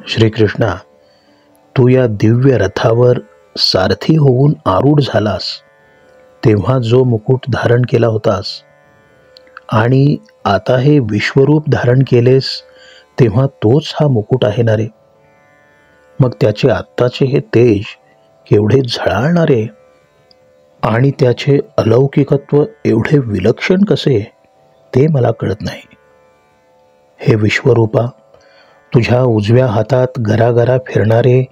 श्रीकृष्णा, तू या दिव्य रथावर सारथी होऊन आरूढ झालास तेव्हा जो मुकुट धारण केला होतास आणि आता हे विश्वरूप धारण केलेस तेव्हा तोच हा मुकुट आहे ना रे. मग त्याचे आत्ताचे हे तेज केवढे झळाळणारे आणि त्याचे अलौकिकत्व एवढे विलक्षण कसे ते मला कळत नाही. हे विश्वरूपा, तुझ्या उजव्या हातात गरागरा फिरणारे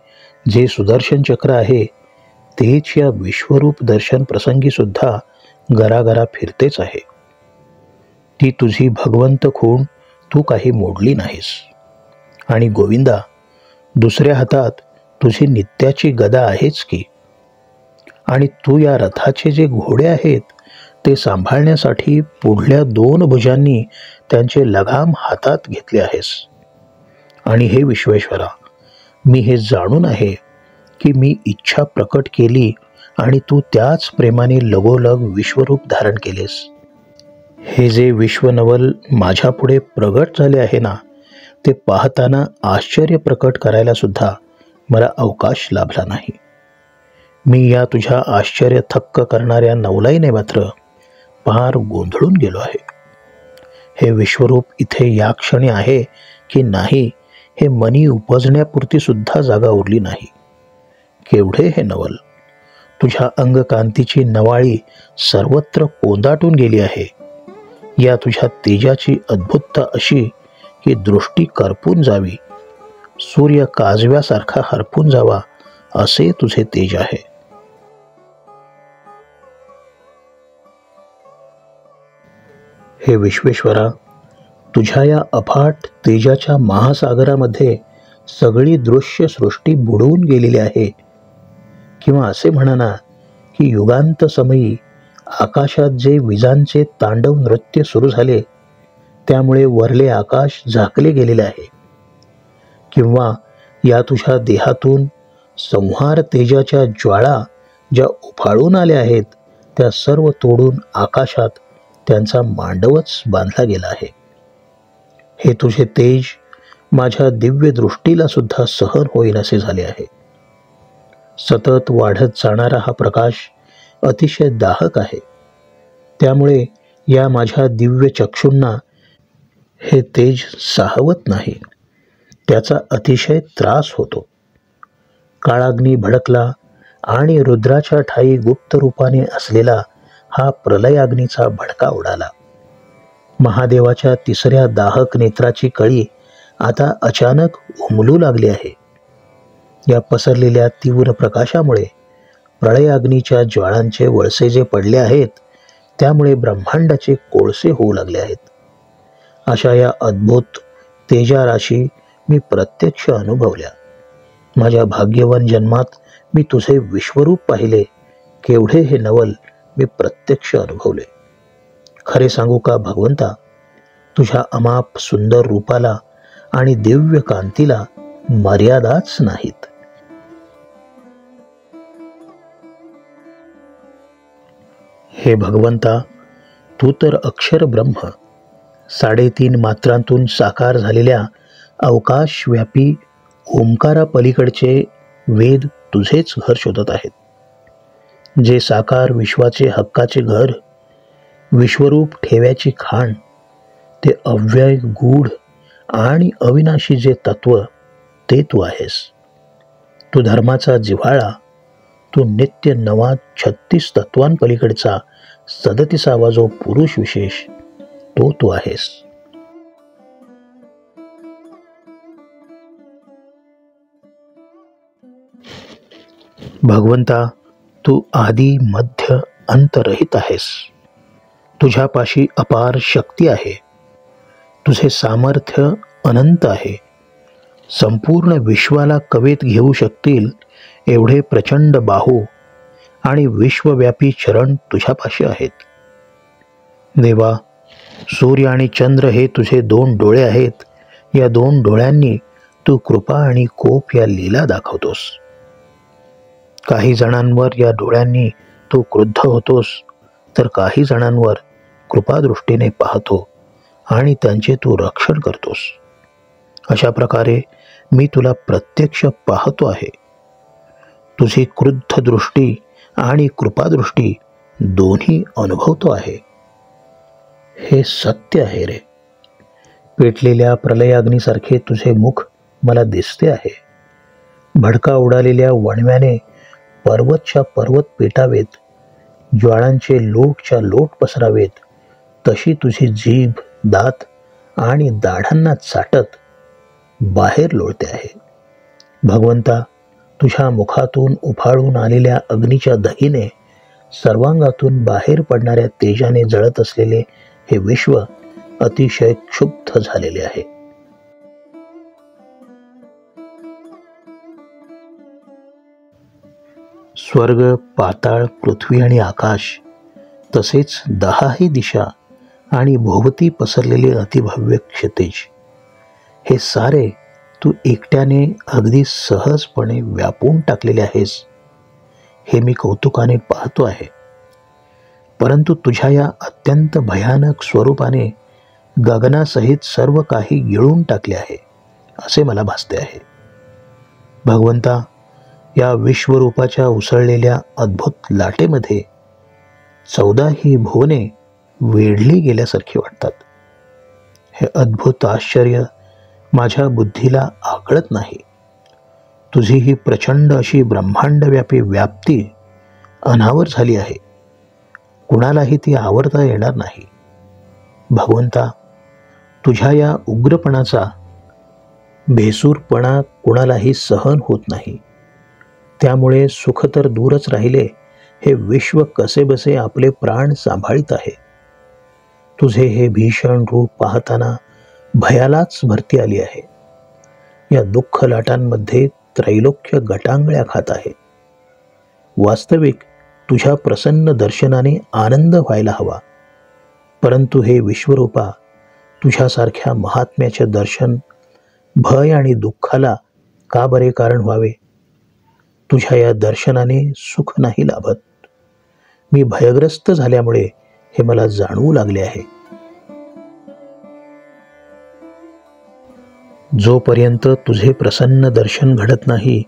जे सुदर्शन चक्र आहे तेच या विश्वरूप दर्शन प्रसंगी सुद्धा गरागरा फिरतेच आहे. ती तुझी भगवंत खूण तू काही मोडली नाहीस. आणि गोविंदा, दुसऱ्या हातात तुझी नित्याची गदा आहेच की. आणि तू या रथाचे जे घोडे आहेत ते सांभाळण्यासाठी पुढल्या 2 भुजांनी त्यांचे लगाम हातात घेतले आहेस. आणि हे विश्वेश्वरा, मी हे जाणून आहे की मी इच्छा प्रकट केली आणि तू त्याच प्रेमाने लगोलग विश्वरूप धारण केलेस. हे जे विश्वनवल माझ्या पुढे प्रगट झाले आहे ना, ते पाहताना आश्चर्य प्रकट करायला सुद्धा मला अवकाश लाभला नाही. मी या तुझ्या आश्चर्य थक्क करणाऱ्या नवलाईने मात्र फार गोंधळून गेलो आहे. हे विश्वरूप इथे या क्षणी आहे की नाही हे मनी उपजण्यापुरती सुद्धा जागा उरली नाही. केवढे हे नवल! तुझ्या अंगकांतीची नवाळी सर्वत्र कोंदाटून गेली आहे. या तुझ्या तेजाची अद्भुतता अशी की दृष्टी करपून जावी, सूर्य काजव्यासारखा हरपून जावा असे तुझे तेज आहे. हे विश्वेश्वरा, तुझ्या या अफाट तेजाच्या महासागरामध्ये सगळी दृश्य सृष्टी बुडवून गेलेली आहे. किंवा असे म्हणा ना की युगांत समयी आकाशात जे विजांचे तांडव नृत्य सुरू झाले त्यामुळे वरले आकाश झाकले गेलेले आहे. किंवा या तुझ्या देहातून संहार तेजाच्या ज्वाळा ज्या उफाळून आल्या आहेत त्या सर्व तोडून आकाशात त्यांचा मांडवच बांधला गेला आहे. हे तुझे तेज माझ्या दिव्य दृष्टीला सुद्धा सहन होईनासे झाले आहे. सतत वाढत जाणारा हा प्रकाश अतिशय दाहक आहे. त्यामुळे या माझ्या दिव्य चक्षुंना हे तेज साहवत नाही. त्याचा अतिशय त्रास होतो. काळाग्नी भडकला आणि रुद्राच्या ठायी गुप्त रूपाने असलेला हा प्रलयाग्नीचा भडका उडाला. महादेवाच्या 3ऱ्या दाहक नेत्राची कळी आता अचानक उमलू लागली आहे. या पसरलेल्या तीव्र प्रकाशामुळे प्रलयाग्नीच्या ज्वाळांचे वळसे जे पडले आहेत त्यामुळे ब्रह्मांडाचे कोळसे होऊ लागले आहेत. अशा या अद्भुत तेजाराशी मी प्रत्यक्ष अनुभवल्या. माझ्या भाग्यवान जन्मात मी तुझे विश्वरूप पाहिले. केवढे हे नवल मी प्रत्यक्ष अनुभवले. खरे सांगू का भगवंता, तुझ्या अमाप सुंदर रूपाला आणि दिव्य कांतीला मर्यादाच नाहीत. हे भगवंता, तू तर अक्षर ब्रह्म, 3.5 मात्रांतून साकार झालेल्या अवकाशव्यापी ओंकारा पलीकडचे वेद तुझेच घर शोधत आहेत. जे साकार विश्वाचे हक्काचे घर, विश्वरूप ठेव्याची खाण, ते अव्यय गूढ आणि अविनाशी जे तत्व ते तू आहेस. तू धर्माचा जिव्हाळा, तू नित्य नवा 36 तत्वांपलीकडचा 37वा जो पुरुष विशेष तो तू आहेस. भगवंता, तू आदी मध्य अंतरहित आहेस. तुझ्यापाशी अपार शक्ती आहे. तुझे सामर्थ्य अनंत आहे. संपूर्ण विश्वाला कवेत घेऊ शकतील एवढे प्रचंड बाहू आणि विश्वव्यापी चरण तुझ्यापाशी आहेत. देवा, सूर्य आणि चंद्र हे तुझे 2 डोळे आहेत. या 2 डोळ्यांनी तू कृपा आणि कोप या लीला दाखवतोस. काही जणांवर या डोळ्यांनी तू क्रुद्ध होतोस, तर काही जणांवर कृपादृष्टीने पाहतो आणि त्यांचे तू रक्षण करतोस. अशा प्रकारे मी तुला प्रत्यक्ष पाहतो आहे. तुझी क्रुद्ध दृष्टी आणि कृपादृष्टी दोन्ही अनुभवतो आहे. हे सत्य आहे रे. पेटलेल्या प्रलयाग्नीसारखे तुझे मुख मला दिसते आहे. भडका उडालेल्या वणव्याने पर्वतच्या पर्वत पेटावेत, ज्वाळांचे लोटच्या लोट पसरावेत, तशी तुझी जीभ, दात आणि दाढांना चाटत बाहेर लोळते आहे. भगवंता, तुझ्या मुखातून उफाळून आलेल्या अग्नीच्या दहीने सर्वांगातून बाहेर पडणाऱ्या तेजाने जळत असलेले हे विश्व अतिशय क्षुब्ध झालेले आहे. स्वर्ग, पाताळ, पृथ्वी आणि आकाश, तसेच 10ही दिशा आणि भोवती पसरलेले अतिभव्य क्षितिज, हे सारे तू एकट्याने अगदी सहजपणे व्यापून टाकलेले आहेस, हे मी कौतुकाने पाहतो आहे. परंतु तुझ्या या अत्यंत भयानक स्वरूपाने गगनासहित सर्व काही गिळून टाकले आहे असे मला भासते आहे. भगवंता, या विश्वरूपाच्या उसळलेल्या अद्भुत लाटेमध्ये 14ही भुवने वेढली गेल्यासारखी वाटतात. हे अद्भुत आश्चर्य माझ्या बुद्धीला आकळत नाही. तुझी ही प्रचंड अशी ब्रह्मांडव्यापी व्याप्ती अनावर झाली आहे. कुणालाही ती आवरता येणार नाही. भगवंता, तुझ्या या उग्रपणाचा भेसूरपणा कुणालाही सहन होत नाही. त्यामुळे सुख तर दूरच राहिले, हे विश्व कसेबसे आपले प्राण सांभाळीत आहे. तुझे हे भीषण रूप पाहताना भयालाच भरती आली आहे. या दुःख लाटांमध्ये त्रैलोक्य गटांगळ्या खात आहे. वास्तविक तुझ्या प्रसन्न दर्शनाने आनंद व्हायला हवा, परंतु हे विश्वरूपा, तुझ्यासारख्या महात्म्याचे दर्शन भय आणि दुःखाला का बरे कारण व्हावे? तुझ्या या दर्शनाने सुख नाही लाभत. मी भयग्रस्त झाल्यामुळे हे मला जाणवू लागले आहे. जोपर्यंत तुझे प्रसन्न दर्शन घडत नाही,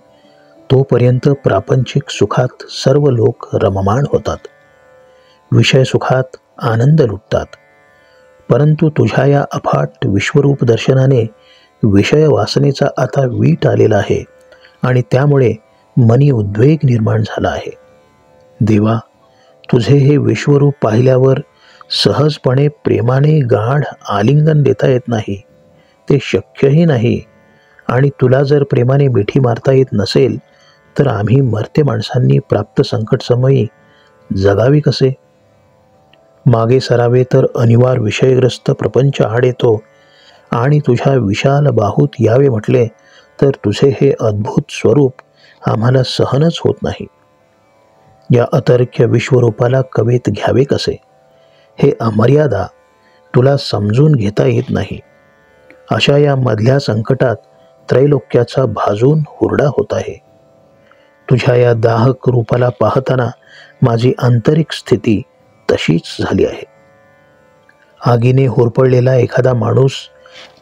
तोपर्यंत प्रापंचिक सुखात सर्व लोक रममाण होतात, विषय सुखात आनंद लुटतात. परंतु तुझ्या या अफाट विश्वरूप दर्शनाने विषय वासनेचा आता वीट आलेला आहे आणि त्यामुळे मनी उद्वेग निर्माण झाला आहे. देवा, तुझे हे विश्वरूप पाहिल्यावर सहजपणे प्रेमाने गाढ आलिंगन देता येत नाही, ते शक्यही नाही. आणि तुला जर प्रेमाने मिठी मारता येत नसेल तर आम्ही मर्त्य माणसांनी प्राप्त संकटसमयी जगावे कसे? मागे सरावे तर अनिवार्य विषयग्रस्त प्रपंच आड येतो, आणि तुझ्या विशाल बाहूत यावे म्हटले तर तुझे हे अद्भुत स्वरूप आम्हाला सहनच होत नाही. या अतर्क्य विश्वरूपाला कवेत घ्यावे कसे, हे अमर्यादा तुला समजून घेता येत नाही. अशा या मधल्या संकटात त्रैलोक्याचा भाजून हुरडा होत आहे. तुझ्या या दाहक रूपाला पाहताना माझी आंतरिक स्थिती तशीच झाली आहे. आगीने होरपळलेला एखादा माणूस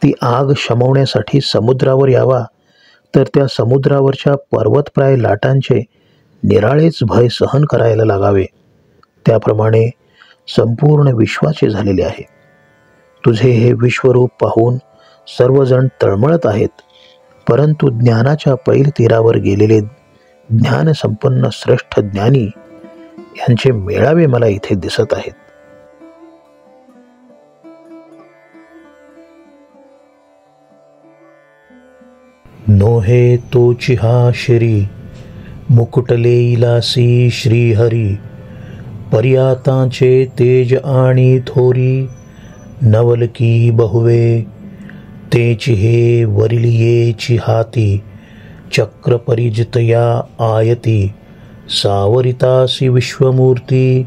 ती आग शमवण्यासाठी समुद्रावर यावा तर त्या समुद्रावरच्या पर्वतप्राय लाटांचे निराळेच भय सहन करायला लागावे, त्याप्रमाणे संपूर्ण विश्वाचे झालेले आहे. तुझे हे विश्वरूप पाहून सर्वजण तळमळत आहेत, परंतु ज्ञानाच्या पैल तीरावर गेलेले ज्ञानसंपन्न श्रेष्ठ ज्ञानी यांचे मेळावे मला इथे दिसत आहेत. नोहे तोची हा शिरी मुकुटले इलासी श्रीहरी, पर्यातांचे तेज आणि थोरी, नवलकी बहुवे तेची हे वरिलियेची हाती, चक्र परिजितया आयती, सावरितासी विश्वमूर्ती,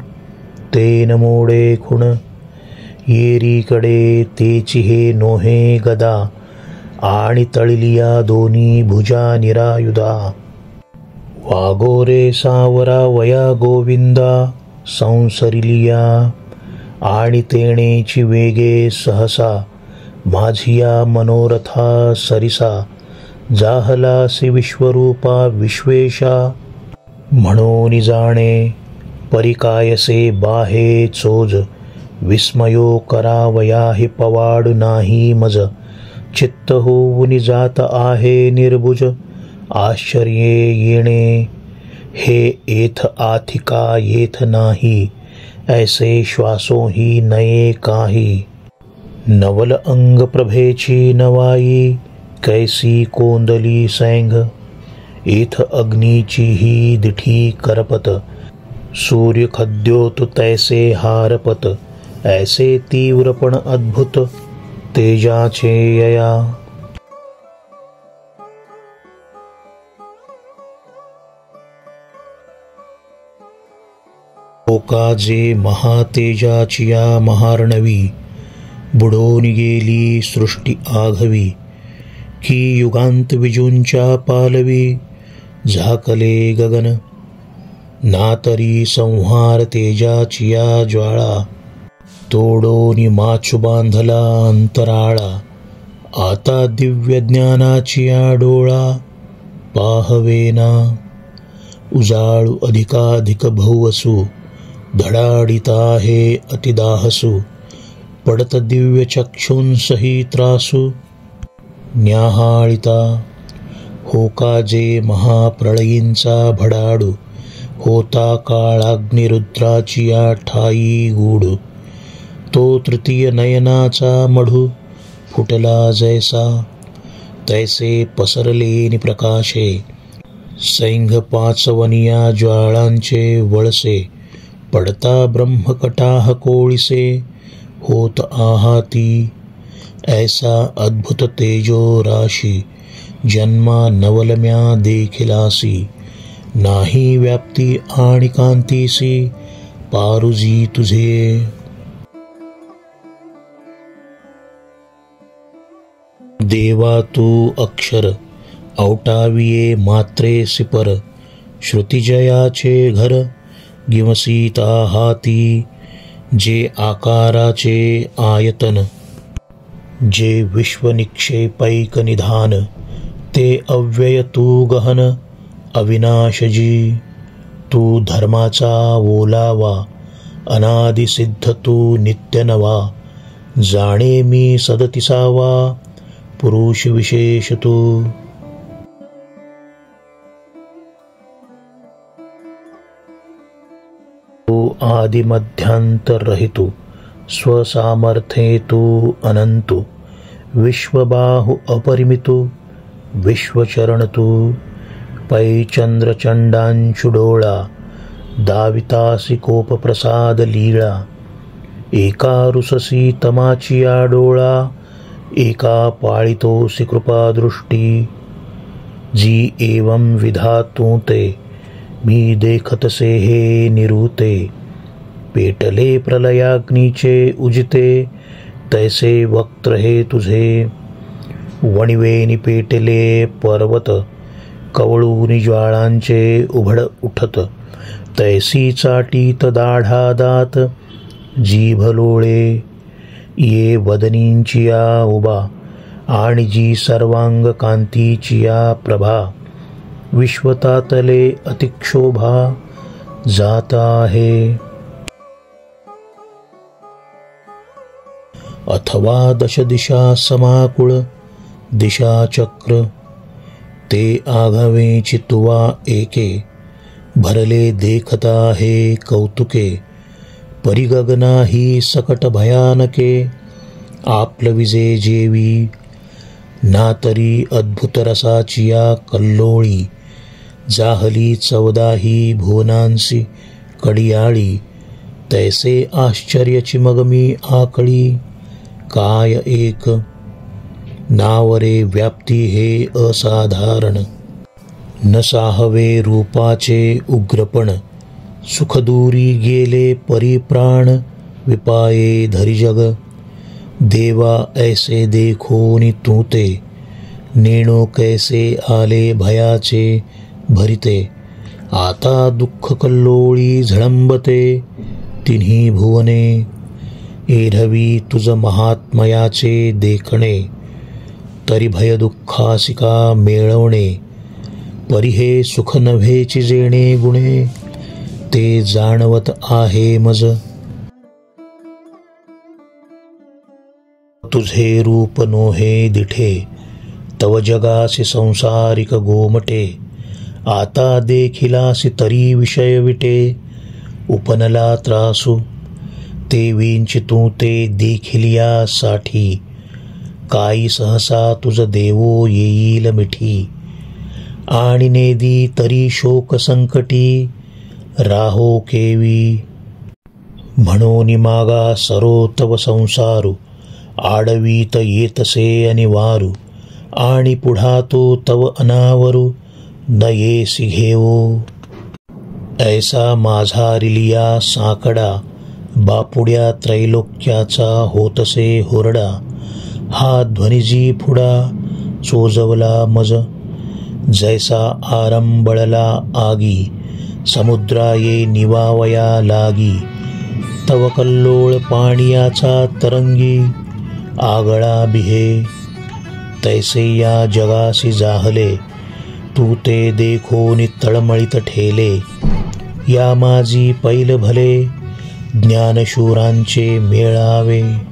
तेन मोडे खुण, येरीकडे तेची हे नोहे गदा, आणि तळलिया दोन्ही भुजा निरायुधा, वागोरे सावरा वया गोविंदा, संसरिलिया आणि तेणेची वेगे सहसा, माझिया मनोरथा सरिसा, जाहलासी विश्वरूपा विश्वेशा, म्हणून जाणे परिकायसे बाहे चोज, विस्मयो करावया हि पवाड नाही मज, चित्त होऊन जात आहे निर्भुज, आश्चर्ये येणे हे एथ आथिका येथ नाही, ऐसे श्वासोही नये काही, नवल अंग प्रभेची नवाई, कैसी कोंदली सैंग, एथ अग्नीची ही दिठी करपत, सूर्य खद्योत तैसे हारपत, ऐसे तीव्रपण अद्भुत तेजाचे यया, ओकाजे महातेजाचिया महार्णवी, बुडून गेली सृष्टी आघवी, की युगांत विजूंच्या पालवी, झाकले गगन नातरी संहार तेजाचिया ज्वाळा, तोडोनी माचू बांधला अंतराळा, आता दिव्य ज्ञानाचिया डोळा, पाहवेना उजाळू अधिकाधिक भौवसू, धडाडिता हे अतिदाहसू, पडत दिव्य चक्षुंसही त्रासू, न्याहाळिता होकाजे महाप्रळयींचा भडाडू, होता काळाग्निरुद्राचिया ठाई गूढ, तो तृतीय नयनाचा मढू, फुटला जैसा तैसे पसरले प्रकाशे, सैंघ पाचवनिया ज्वाळांचे वळसे, पडता ब्रह्मकटाह कोळीसे, होत आहाती ऐसा अद्भुत तेजो राशी, जन्मा नवलम्या देखिलासी, नाही व्याप्ती आणि कांतीसी, पारुजी तुझे, देवा तू अक्षर औटाविये मात्रे सिपर, श्रुतिजयाचे घर गिमसीता हाती, जे आकाराचे आयतन, जे विश्वनिक्षेपैक निधान, ते अव्यय तू गहन अविनाशजी, तू धर्माचा ओलावा, अनादिसिद्ध तू नित्य नवा, जाणे मी सदतिसावा, पुरुष विशेष तू, आदिमध्यांतर रहितु, स्वसामर्थ्ये तू अनंतु, विश्वबाहु अपरिमितु, विश्वचरण तू, पै चंद्रचंडांचु डोळा, दावितासी कोप प्रसाद लीळा, एका रुससी तमाचिया डोळा, एका पाळितोसी कृपादृष्टी, जी एवं विधातू ते, मी देखतसे हे निरूते, पेटले प्रलयाग्नीचे उजिते, तैसे वक्त्र हे तुझे, वणिवेनी पेटले पर्वत, कवळूनी ज्वाळांचे उभड उठत, तैसी चाटीत दाढा दात, जीभ लोळे ये वदनींचिया उभा, आणि जी सर्वांग कांतीचिया प्रभा, विश्वतातले अतिक्षोभा जाता आहे, अथवा दश दिशा समाकुळ दिशाचक्र, ते आघावे चितुवा एके, भरले देखता हे कौतुके, परिगगना ही सकट भयानके, आपलविजे जेवी, ना तरी अद्भुत रसाचिया कल्लोळी, जाहली चौदाही भुवनांसी कडियाळी, तैसे आश्चर्यची मग मी आकळी, काय एक नावरे व्याप्ती हे असाधारण, न साहवे रूपाचे उग्रपण, सुखदूरी गेले परिप्राण, विपाये धरी जग, देवा ऐसे देखोनी तू ते, नेणो कैसे आले भयाचे भरिते, आता दुःख कल्लोळी झळंबते, तिन्ही भुवने, एरवी तुझ महात्मयाचे देखणे, तरी भय दुःखासिका मेळवणे, परी हे सुख नव्हेची जेणे गुणे, ते जाणवत आहे मज. तुझे रूप नोहे दिठे, तव जगासी संसारिक गोमटे, आता देखिलासी तरी विषय विटे, उपनला त्रासू ते विंचितू ते देखिलियासाठी, काही सहसा तुझ देवो येईल मिठी, आणि नेदी तरी शोक संकटी, राहो केवी. म्हणून मागा सरो तव संसारू, आडवीत येतसे अनिवारू, आणि पुढा तो तव अनावरू, न येसी घेवो. ऐसा माझा रिलिया साकडा, बापुड्या त्रैलोक्याचा होतसे हुरडा, हा ध्वनिजी पुढा चोजवला मज. जैसा आरंबळला आगी, समुद्रा ये निवावया लागी, तव कल्लोळ पाणियाचा तरंगी, आगळा बिहे. तैसे या जगासी जाहले, तू ते देखोनी तळमळीत ठेले, या माझी पैल भले, ज्ञानशूरांचे मेळावे.